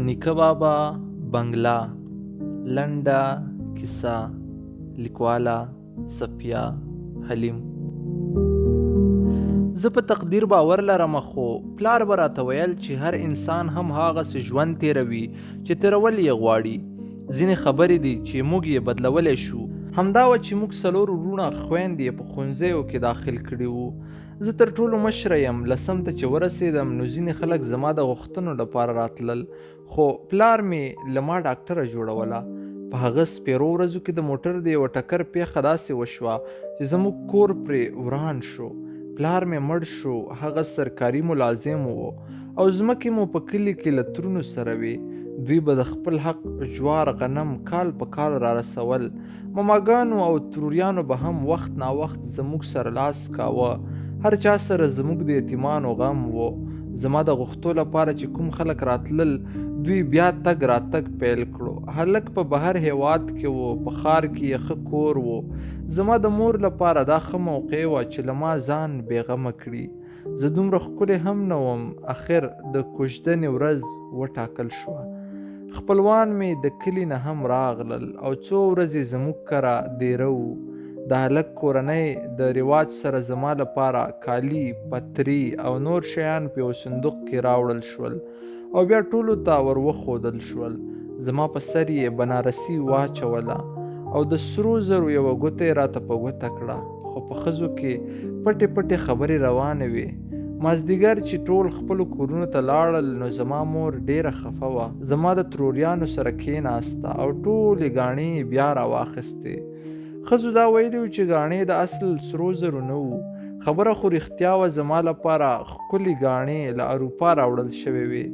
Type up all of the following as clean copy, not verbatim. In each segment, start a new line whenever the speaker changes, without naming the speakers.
نیکه بابا بنگلا لنډه کیسه لیکواله صفیه حلیم. زه په تقدیر باور لرم، خو پلار به راته ویل چې هر انسان هم هغسې ژوند تیروي چې تیرول یې غواړي. ځینې خبرې دي چې موږ یې بدلولی شو. همدا وه چې موږ 4 وروڼه خویندې په ښوونځیو کې داخل کړي وو. زه تر ټولو مشره یم. 10 ته چې ورسېدم نو ځینې خلک زما د غوښتنو لپاره راتلل، خو پلار مې له ما ډاکټره جوړوله. په هغه سپېرو ورځو کې د موټر د یوه ټکر پیښه داسې وشوه چې زموږ کور پرې وران شو. پلار مې مړ شو. هغه سرکاري ملازم و او ځمکې مو په کلي کې له ترونو سره وې. دوی به د خپل حق جوار غنم کال په کال را رسول. ماماګانو او تروریانو به هم وخت ناوخت زموږ سره لاس کاوه. هر چا سره زموږ د یتیمانو غم و. زما د غوښتو لپاره چې کوم خلک راتلل، دوی بیا تګ راتګ پیل کړو. هلک په بهر هیواد کې و، په ښار کې یې ښه کور و. زما د مور لپاره دا ښه موقع وه چې له ما ځان بېغمه کړي. زه دومره ښکلې هم نه وم. اخر د کوژدنې ورځ وټاکل شوه. خپلوان مې د کلي نه هم راغلل او څو ورځې زموږ کره دیره وو. د هلک کورنۍ د رواج سره زما لپاره کالي، پتري او نور شیان په یو صندوق کې راوړل شول او بیا ټولو ته ور وښودل شول. زما په سر یې بنارسي واچوله او د سرو زرو یوه ګوته یې راته په ګوته کړه. خو په ښځو کې پټې پټې خبرې روانې وې. مازدیګر چې ټول خپلو کورونو ته لاړل نو زما مور ډېره خفه وه. زما د تروریانو سره کېناسته او ټولې ګاڼې بیا راواخیستې. ښځو دا ویلي وو چې ګاڼې د اصل سرو زرو نه وو. خبره خو رښتیا وه. زما لپاره ښکلې ګاڼې له اروپا راوړل شوې وې.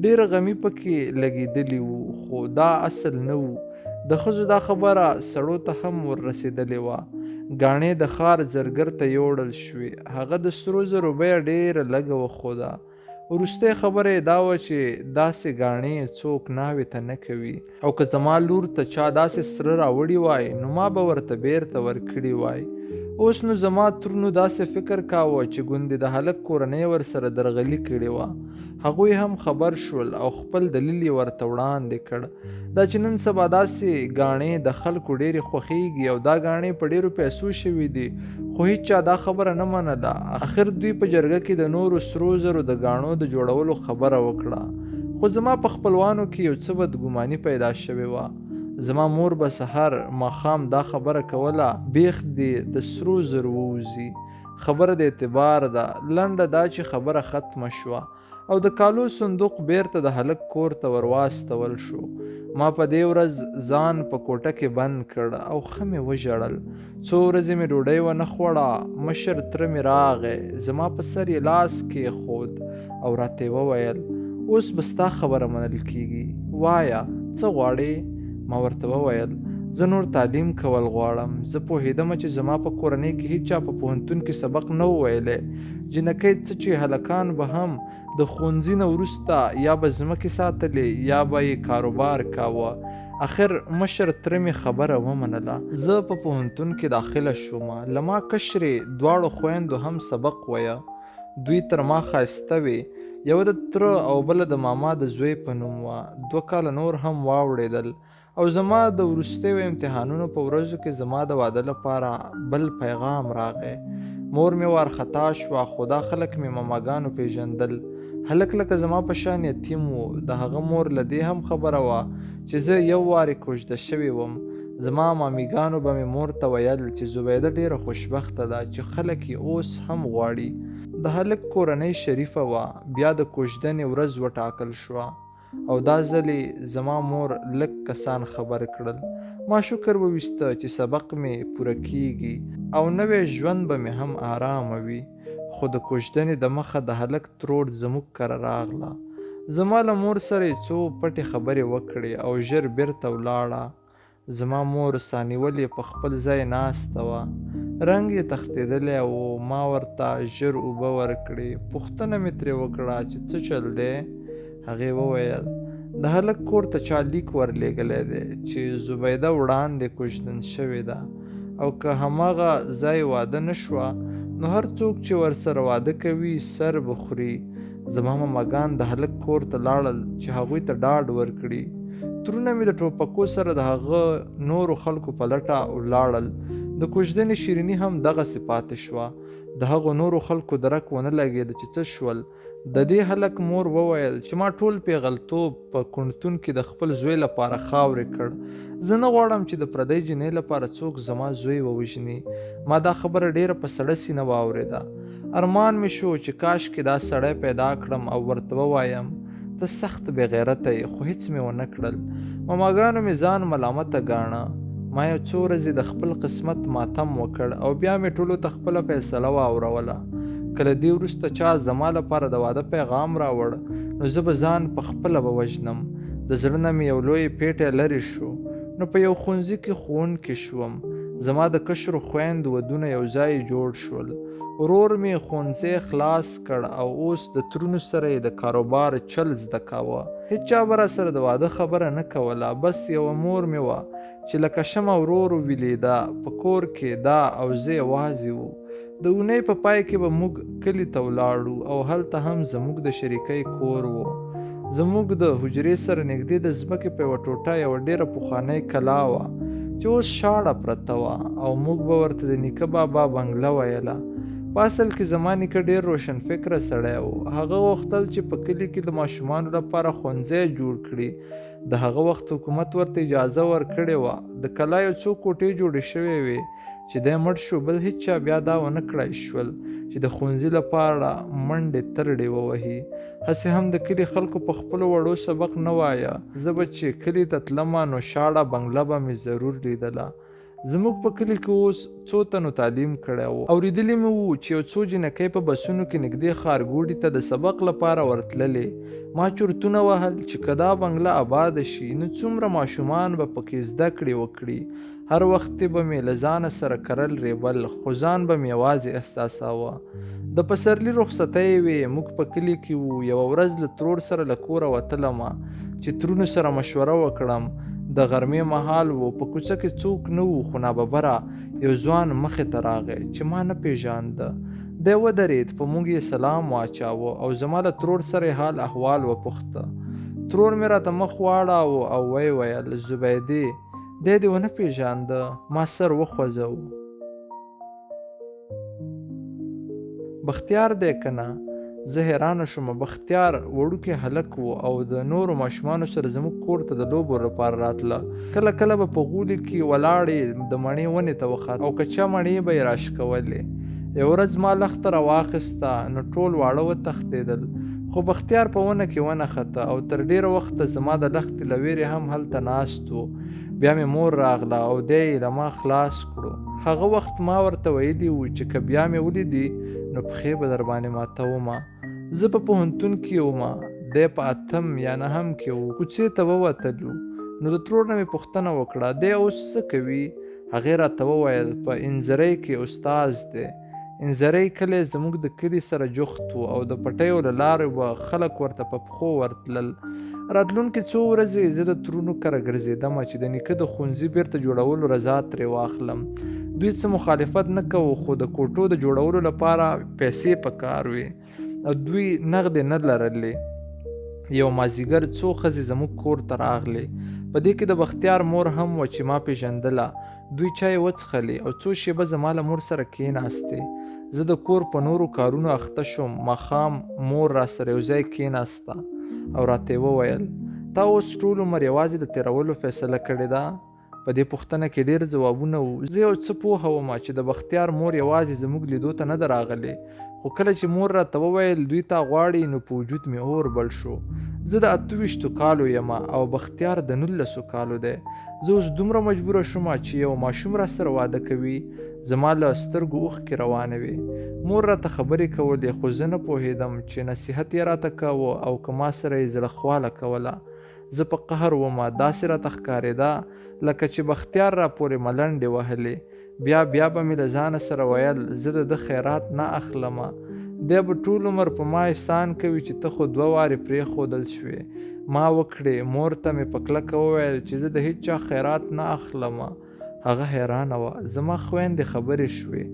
ډېر غمي پکې لګېدلي وو، خو دا اصل نه وو. د ښځو دا خبره سړو ته هم ور رسېدلې وه. ګاڼې د ښار زرګر ته یوړل شوې. هغه د سرو زرو بیه ډېره لږه وښوده. وروستۍ خبره یې دا وه چې داسې ګاڼې څوک ناوې ته نه کوي، او که زما لور ته چا داسې سره راوړي وای نو ما به ورته بیرته ورکړي وای. اوس نو زما ترونو داسې فکر کاوه چې ګوندې د هلک کورنۍ ورسره درغلي کړې وه. هغوی هم خبر شول او خپل دلیل یې ورته وړاندې کړ. دا چې نن سبا داسې ګاڼې د خلکو ډېرې خوښېږي او دا ګاڼې په ډېرو پیسو شوي دي، خو هیچا دا خبره نه منله. اخر دوی په جرګه کې د نورو سرو زرو د ګاڼو د جوړولو خبره وکړه. خو زما په خپلوانو کې یو څه بدګماني پیدا شوې وه. زما مور به سحر ماښام دا خبره کوله، بیخ دې د سرو زرو ووځي. خبره د اعتبار ده. لنډه دا چې خبره ختمه شوه او د کالو صندوق بیرته د هلک کور ته ور واستول شو. ما په دې ورځ ځان په کوټه کې بند کړ او ښه مې وژړل. څو ورځې مې ډوډۍ ونه خوړه. مشر تره مې راغی، زما په سر یې لاس کېښود او راته یې وویل اوس به ستا خبره منل کېږي. وایه څه غواړې؟ ما ورته وویل زه نور تعلیم کول غواړم. زه پوهېدم چې زما په کورنۍ کې هیچا په پوهنتون کې سبق نه و ویلی. جنکۍ څه چې هلکان به هم د ښوونځي نه وروسته یا به ځمکې ساتلې یا به یې کاروبار کاوه. اخر مشر تره مې خبره ومنله. زه په پوهنتون کې داخله شوم. له ما کشرې دواړو خویندو هم سبق ویه. دوی تر ما ښایسته وې. یوه د تره او بله د ماما د زوی په نوم وه. 2 کاله نور هم واوړېدل او زما د وروستیو امتحانونو په ورځو کې زما د واده لپاره بل پیغام راغی. مور مې وارخطا شوه، خو دا خلک مې ماماګانو پیژندل. هلک لکه زما په شان یتیم و. د هغه مور له دې هم خبره وه چې زه یو وارې کوژده شوې وم. زما مامیګانو به مې مور ته ویل چې زبیده ډېره خوشبخته ده چې خلک یې اوس هم غواړي. د هلک کورنۍ شریفه وه. بیا د کوژدنې ورځ وټاکل شوه او دا ځلې زما مور لږ کسان خبر کړل. ما شکر وویسته چې سبق مې پوره کیږي او نوی ژوند به مې هم آرامه وي. خو د کوژدنې د مخه د هلک ترور زموږ کره راغله. زما له مور سره یې څو پټې خبرې وکړې او ژر بیرته ولاړه. زما مور سانیول یې په خپل ځای ناسته وه. رنګ یې تښتېدلی و. ما ورته ژر اوبه ورکړې. پوښتنه مې ترې وکړه چې څه چل دی؟ هغې وویل د هلک کور ته چا لیک ورلېږلی دی چې زبیده وړاندې کوژدن شوې ده او که هماغه ځای واده نه شوه نو هر څوک چې ورسره واده کوي سر به خوري زما ماماګان د هلک کور ته لاړل چې هغوی ته ډاډ ورکړي. ترونه مې د ټوپکو سره د هغه نورو خلکو په لټه ولاړل. د کوژدنې شیریني هم دغسې پاتې شوه. د هغو نورو خلکو درک ونه لګېده چې څه شول. د دې هلک مور وویل چې ما ټول پیغلتوب په کونډتون کې د خپل زوی لپاره خاورې کړ. زه نه غواړم چې د پردۍ جنۍ لپاره څوک زما زوی ووژني. ما دا خبره ډېره په سړه سینه واورېده. ارمان مې شو چې کاشکې دا سړی پیدا کړم او ورته ووایم ته سخت بې غیرته یې، خو هېڅ مې ونه کړل. ماماګانو مې ځان ملامته ګاڼه. ما یو څو ورځې د خپل قسمت ماتم وکړ او بیا مې ټولو ته خپله فیصله واوروله. کله دې وروسته چا زما لپاره د واده پیغام راوړ نو زه به ځان په خپله به وژنم. د زړه نه مې یو لوی پیټی لرې شو. نو په یو ښوونځي کې ښوونکی شوم. زما د کشرو خویندو ودونه یو ځای جوړ شول. ورور مې ښوونځی خلاص کړ او اوس د ترونو سره یې د کاروبار چل زده کاوه. هېچا به راسره د واده خبره نه کوله. بس یوه مور مې وه چې لکه شمه ورور ویلېده په کور کې دا او زه یوازې وو. د اونۍ په پای کې به موږ کلي ته ولاړو او هلته هم زموږ د شریکۍ کور و. زموږ د حجرې سره نږدې د ځمکې په یوه ټوټه یوه ډېره پخوانۍ کلا وه چې اوس شاړه پرته وه او موږ به ورته د نیکه بابا بنګله ویله. په اصل کې زما نیکه ډېر روشن فکره سړی و. هغه غوښتل چې په کلي کې د ماشومانو لپاره ښوونځی جوړ کړي. د هغه وخت حکومت ورته اجازه ورکړې وه. د کلا یو څو کوټې جوړې شوې وې چې دی مړ شو، بل هېچا بیا دا ونه کړای شول چې د ښوونځي لپاره منډې ترړې ووهي. هسې هم د کلي خلکو په خپلو وړو سبق نه وایه. زه به چې کلي ته تلمه نو شاړه بنګله به مې ضرور لیدله. زموږ په کلي کې اوس څو تنو تعلیم کړی و. اورېدلي مې وو چې یو څو جنکۍ په بسونو کې نږدې ښارګوټي ته د سبق لپاره ورتللې. ما چورتونه وهل چې که دا بنګله آباده شي نو څومره ماشومان به پکې زده کړې وکړي. هر وخت به مې له ځانه سره کرل ریبل، خو ځان به مې یوازې احساساوه. د پسرلي رخصتۍ وې. موږ په کلي کې وو. یوه ورځ له ترور سره له کوره وتلمه چې ترونو سره مشوره وکړم. د غرمې مهال و. په کوڅه کې څوک نه وو، خو ناببره یو ځوان مخې ته راغی چې ما نه پیژانده. دی ودرېد، په موږ یې سلام واچاوه او زما له ترور سره حال احوال وپوښته. ترور مې راته مخ واړاوه او ویې ویل زبیدې دی دې ونه پیژانده. ما سر وخوځو. بختیار دی که نه؟ زه حیرانه شوم. بختیار وړوکی هلک و او د نورو ماشومانو سره زموږ کور ته د لوبو لپاره راتله. کله کله به په غولي کې ولاړې د مڼې ونې ته وخت او که چا مڼې به یې راشکولې. یو ورځ ما لښته راواخیسته نو ټول واړه وتښتېدل، خو بختیار په ونه کې ونښته او تر ډېره وخته زما د لښتې له ویرې هم هلته ناست و. بیا مې مور راغله او دی یې له ما خلاص کړو. هغه وخت ما ورته ویلي وو چې که بیا مې ولیدي نو پښې به در باندې ماتومه. زه په پوهنتون کې وم. دی په 8م یا 9م کې و. کوڅې ته ووتلو نو د ترور نه مې پوښتنه وکړه دی اوس څه کوي؟ هغې راته وویل په انځرۍ کې استاز دی. انځرۍ کلی زموږ د کلي سره جوخت و او د پټیو له لارې به خلک ورته په پښو ورتلل. راتلونکې څو ورځې زه د ترونو کره ګرځېدمه چې د نیکه د ښوونځي بیرته جوړولو رضا ترې واخلم. دوی څه مخالفت نه کوو، خو د کوټو د جوړولو لپاره پیسې پکار وې او دوی نغدې نه لرلې. یو مازدیګر څو ښځې زموږ کور ته راغلې. په دې کې د بختیار مور هم وه چې ما پیژندله. دوی چای وڅښلې او څو شېبه زما له مور سره کېناستې. زه د کور په نورو کارونو اخته شوم. ماښام مور را سره یو ځای کېناسته او راته یې وویل تا اوس ټول عمر یوازې د تېرولو فیصله کړې ده؟ په دې پوښتنه کې ډېر ځوابونه وو. زه یو څه پوهه وم چې د بختیار مور یوازې زموږ لیدو ته نه ده راغلې، خو کله چې مور راته وویل دوی تا غواړي نو په وجود مې اور بل شو. زه د 28 کالو یم او بختیار د 19 کالو دی. زه اوس دومره مجبوره شوم چې یو ماشوم را سره واده کوي. زما له سترګو اوښکې روانې وې. مور راته خبرې کولې خو زه نه پوهېدم چې نصیحت یې راته کاوه او که ما سره یې زړه خواله کوله. زه په قهر وم. داسې راته ښکارېده لکه چې بختیار را پورې ملنډې وهلې. بیا به مې له ځانه سره ویل زه د ده خیرات نه اخلمه. دی به ټول عمر په ما احسان کوي چې ته خو 2 وارې پرېښودل شوې. ما وکړې. مور ته مې په کلکه وویل چې زه د هېچا خیرات نه اخلمه. هغه حیرانه وه. زما خویندې خبرې شوې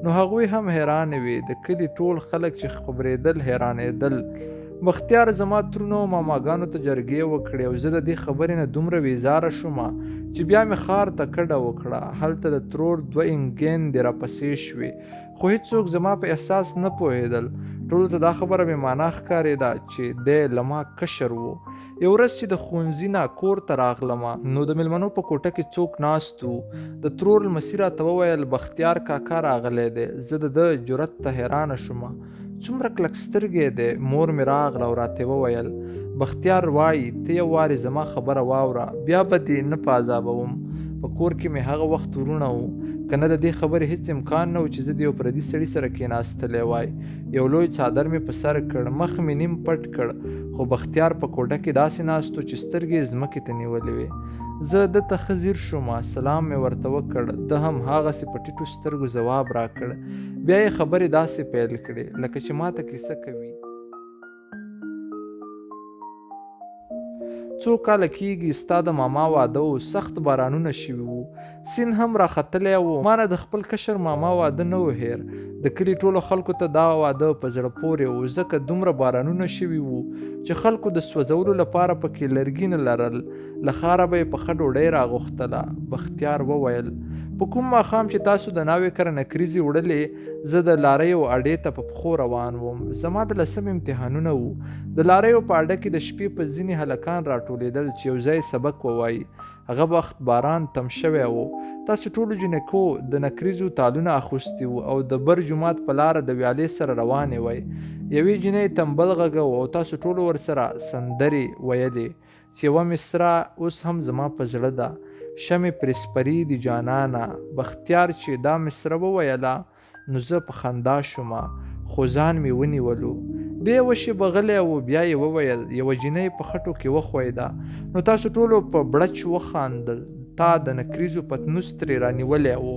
نو هغوی هم حیرانې وې. د کلي ټول خلک چې خبرېدل حیرانېدل. بختیار زما ترونو او ماماګانو ته جرګې وکړې او زه د دې خبرې نه دومره بیزاره شومه چې بیا مې ښار ته کډه وکړه. هلته د ترور 2 انګېندې راپسې شوې، خو هېڅوک زما په احساس نه پوهېدل. ټولو ته دا خبره بې معنا ښکارېده چې دی له ما کشر و. یو ورځ چې د ښوونځي نه کور ته راغلمه نو د مېلمنو په کوټه کې څوک ناست و. د ترور لمسي راته وویل بختیار کاکا راغلی دی. زه د ده جرأت ته حیرانه شومه. څومره کلک سترګې دی. مور مې راغله او راته وویل بختیار وایي ته یو وارې زما خبره واوره، بیا به دې نه په عذابوم. په کور کې مې هغه وخت ورونه وو، که نه د دې خبرې هېڅ امکان نه و چې زه د یو پردي سړي سره کېناستلی وای. یو لوی څادر مې په سر کړ، مخ مې نیم پټ کړ، خو بختیار په کوټه کې داسې ناست و چې سترګې یې ځمکې ته نیولې وې. زه ده ته ښه ځیر شومه، سلام مې ورته وکړ. ده هم هغسې په ټیټو سترګو ځواب راکړ. بیا یې خبرې داسې پیل کړې لکه چې ماته کیسه کوي. څو کاله کېږي ستا د ماما واده و، سخت بارانونه شوي وو، سیند هم راختلی و. ما نه د خپل کشر ماما واده نه و هیر. د کلي ټولو خلکو ته دا واده په زړه پورې و، ځکه دومره بارانونه شوي وو چې خلکو د سوځولو لپاره پکې لرګي نه لرل. له ښاره به یې پخه ډوډۍ راغوښتله. بختیار وویل په کوم ماښام چې تاسو د ناوې کره نکریزې وړلې زه د لاریو اډې ته په پښو روان وم. زما د 10م امتحانونه وو. د لاریو په اډه کې د شپې په ځینې هلکان راټولېدل چې یو ځای سبق ووایي. هغه وخت باران تم شوی و. تاسو ټولو جنکو د نکریزو تالونه اخوستي وو او د بر جومات په لاره د ویالې سره روانې وئ. یوې جنۍ تنبل غږه او تاسو ټولو ورسره سندرې ویلې چې یوه مصرع اوس هم زما په زړه ده: شمې پرې سپرې دي جانانه. بختیار چې دا مصرع وویله نو زه په خندا شومه، خو ځان مې ونیولو. دی یوه شېبه غلی و، بیا یې وویل یوه جنۍ په خټو کې وښویده نو تاسو ټولو په بړچ وخاندل. تا د نکریزو پتنوس ترې رانیولی و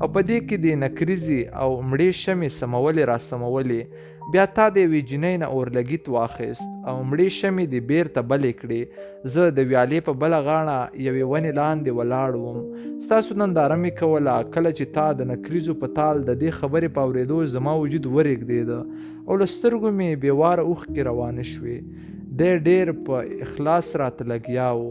او په دې کې د نکریزې او مړې شمې سمولې را سمولې. بیا تا د یوې جنۍ نه اورلګیت واخیست او مړې شمې دې بیرته بلې کړې. زه د ویالې په بله غاړه یوې ونې لاندې ولاړ وم. ستاسو ننداره مې کوله. کله چې تا د نکریزو په تال د دې خبرې په اورېدو زما وجود ورېږدېده او له سترګو مې بېواره اوښکې روانې شوې. دی ډېر په اخلاص راته لګیا و،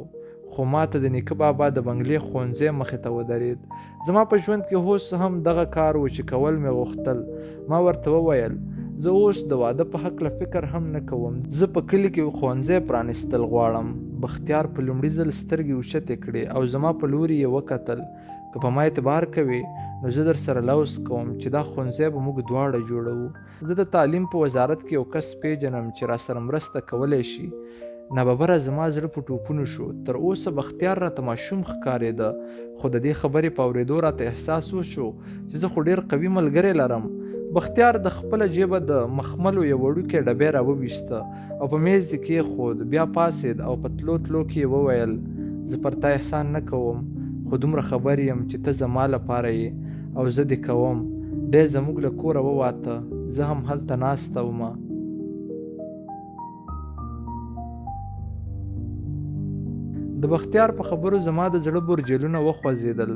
خو ماته د نیکه بابا د بنګلې ښوونځی مخې ته ودرېد. زما په ژوند کې اوس هم دغه کار و چې کول مې غوښتل. ما ورته وویل زه اوس د واده په هکله فکر هم نه کوم، زه په کلي کې ښوونځی پرانیستل غواړم. بختیار په لومړي ځل سترګې اوچتې کړې او زما په لوري یې وکتل. که په ما اعتبار کوې نو زه در سره لوز کوم چې دا ښوونځی به موږ دواړه جوړوو. زه د تعلیم په وزارت کې یو کس پیژنم چې را سره مرسته کولی شي. ناببره زما زړه په ټوپونو شو. تر اوسه بختیار راته ماشوم ښکارېده، خو د دې خبرې په اورېدو راته احساس وشو چې زه خو ډېر قوي ملګری لرم. بختیار د خپله جیبه د مخملو یو وړوکی ډبی راوویسته او په میز یې کېښود. بیا پاڅېد او په تلو تلو کې یې وویل زه پر تا احسان نه کوم، خو دومره خبر یم چې ته زما لپاره یې او زه دې کوم. دی زموږ له کوره وواته، زه هم هلته ناسته ومه. د بختیار په خبرو زما د زړه برجلونه وخوځېدل.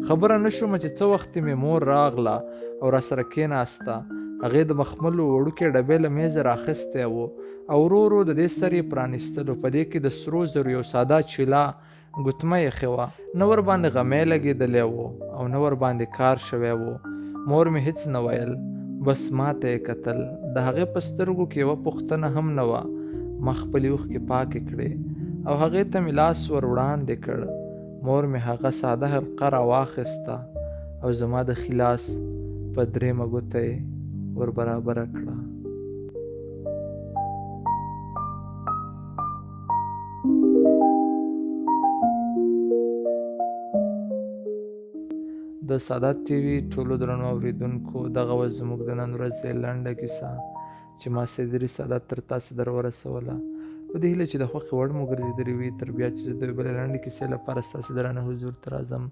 خبره نه شومه چې څه وخت مې مور راغله او را سره کېناسته. هغې د مخملو وړوکی ډبی له میزه راخیستی و او ورو ورو د دې سر یې پرانیستلو. په دې کې د سرو زرو یو ساده چیلا ګوتمه ایښې وه. نه ورباندې غمی لګېدلی و او نه ورباندې کار شوی و. مور مې هېڅ نه ویل، بس ما ته یې کتل. د هغې په سترګو کې یوه پوښتنه هم نه وه. ما خپلې اوښکې پاکې کړې او هغې ته مې لاس ور وړاندې کړ. مور مې هغه ساده حلقه راواخیسته او زما د ښي لاس په 3مه ګوته یې ور برابره کړه. د سادات ټي وي ټولو درنو اورېدونکو، دغه وه زموږ د نن ورځې لنډه کیسه چې ما سیدري سادات تر تاسې در ورسوله. په دې هیله چې د خوښې وړ مو ګرځېدلې وي. تر بیا چې زه د بلې لنډې کیسې لپاره ستاسې درانه حضور ته راځم،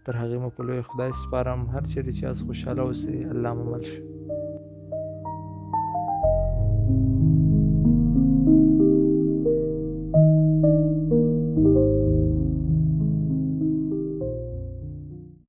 تر هغې مو په لوی خدای سپارم. هر چیرې چې یاست خوشحاله اوسئ. الله مو مل شه.